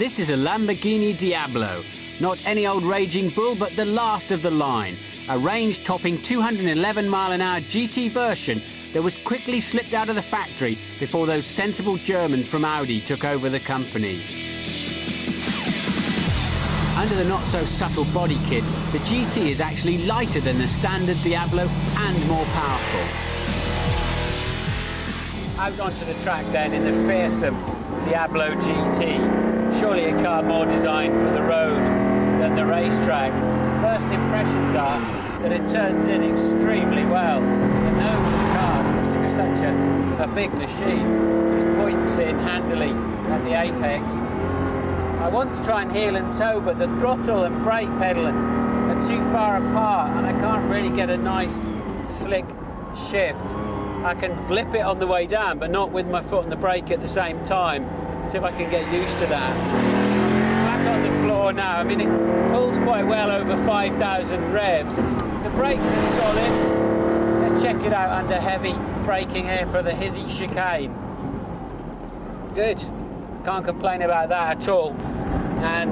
This is a Lamborghini Diablo. Not any old raging bull, but the last of the line. A range-topping 211-mile-an-hour GT version that was quickly slipped out of the factory before those sensible Germans from Audi took over the company. Under the not-so-subtle body kit, the GT is actually lighter than the standard Diablo and more powerful. Out onto the track then in the fearsome Diablo GT. Surely a car more designed for the road than the racetrack. First impressions are that it turns in extremely well. The nose of the car, especially for such a big machine, just points in handily at the apex. I want to try and heel and toe, but the throttle and brake pedal are too far apart and I can't really get a nice slick shift. I can blip it on the way down, but not with my foot on the brake at the same time. See if I can get used to that. Flat on the floor now. I mean, it pulls quite well over 5,000 revs. The brakes are solid. Let's check it out under heavy braking here for the Hizzy chicane. Good. Can't complain about that at all. And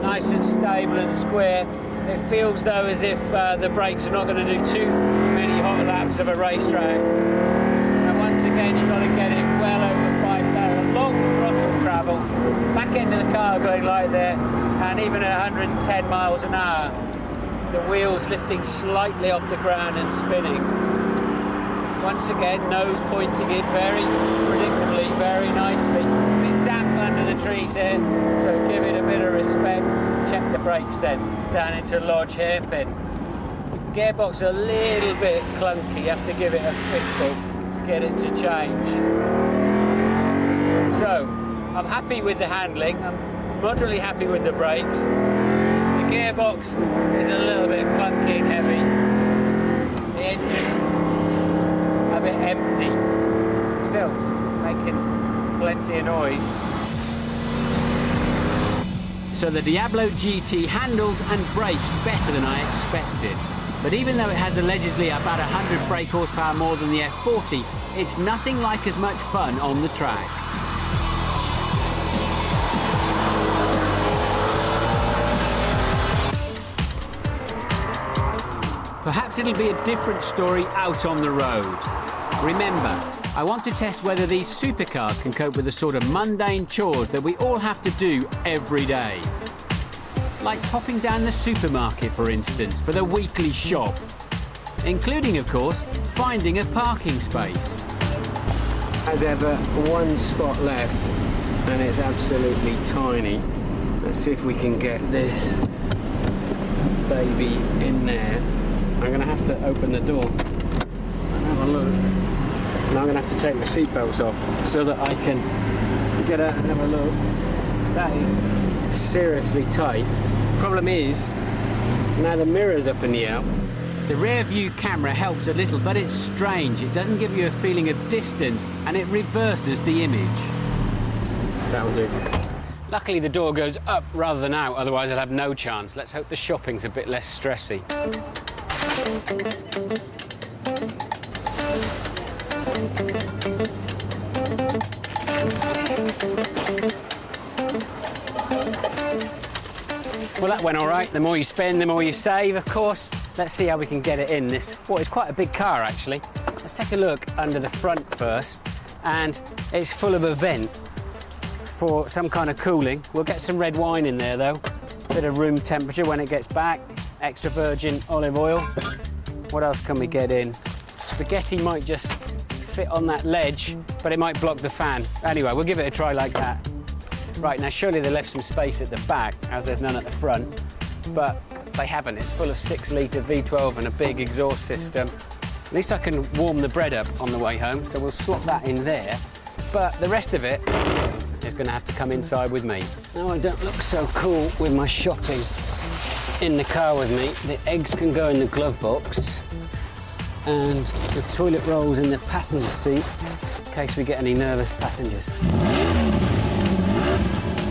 nice and stable and square. It feels though as if the brakes are not going to do too many hot laps of a racetrack. And once again, you've got to get it well over 5,000. Long throttle travel, back end of the car going like there, and even at 110 miles an hour, the wheels lifting slightly off the ground and spinning. Once again, nose pointing in very predictably, very nicely. A bit damp under the trees here, so give it a bit of respect. Check the brakes then, down into Lodge hairpin. Gearbox a little bit clunky, you have to give it a fistful to get it to change. So, I'm happy with the handling, I'm moderately happy with the brakes. The gearbox is a little bit clunky and heavy. The engine a bit empty, still making plenty of noise. So the Diablo GT handles and brakes better than I expected. But even though it has allegedly about 100 brake horsepower more than the F40, it's nothing like as much fun on the track. Perhaps it'll be a different story out on the road. Remember, I want to test whether these supercars can cope with the sort of mundane chores that we all have to do every day. Like popping down the supermarket, for instance, for the weekly shop. Including, of course, finding a parking space. As ever, one spot left, and it's absolutely tiny. Let's see if we can get this baby in there. I'm going to have to open the door and have a look. And I'm going to have to take my seatbelts off so that I can get out and have a look. That is seriously tight. Problem is, now the mirror's up in the air. The rear view camera helps a little, but it's strange. It doesn't give you a feeling of distance and it reverses the image. That'll do. Luckily the door goes up rather than out, otherwise I'd have no chance. Let's hope the shopping's a bit less stressy. Well, that went all right. The more you spend, the more you save, of course. Let's see how we can get it in this. Well, it's quite a bit car, actually. Let's take a look under the front first. And it's full of a vent for some kind of cooling. We'll get some red wine in there, though. Bit of room temperature when it gets back. Extra virgin olive oil. What else can we get in? Spaghetti might just fit on that ledge, but it might block the fan. Anyway, we'll give it a try like that. Right, now surely they left some space at the back, as there's none at the front, but they haven't. It's full of 6-litre V12 and a big exhaust system. At least I can warm the bread up on the way home, so we'll slot that in there. But the rest of it is going to have to come inside with me. Now, I don't look so cool with my shopping in the car with me. The eggs can go in the glove box and the toilet rolls in the passenger seat in case we get any nervous passengers.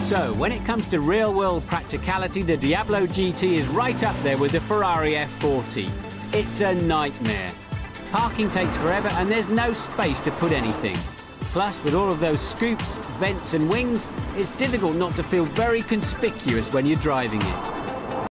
So, when it comes to real-world practicality, the Diablo GT is right up there with the Ferrari F40. It's a nightmare. Parking takes forever and there's no space to put anything. Plus, with all of those scoops, vents and wings, it's difficult not to feel very conspicuous when you're driving it.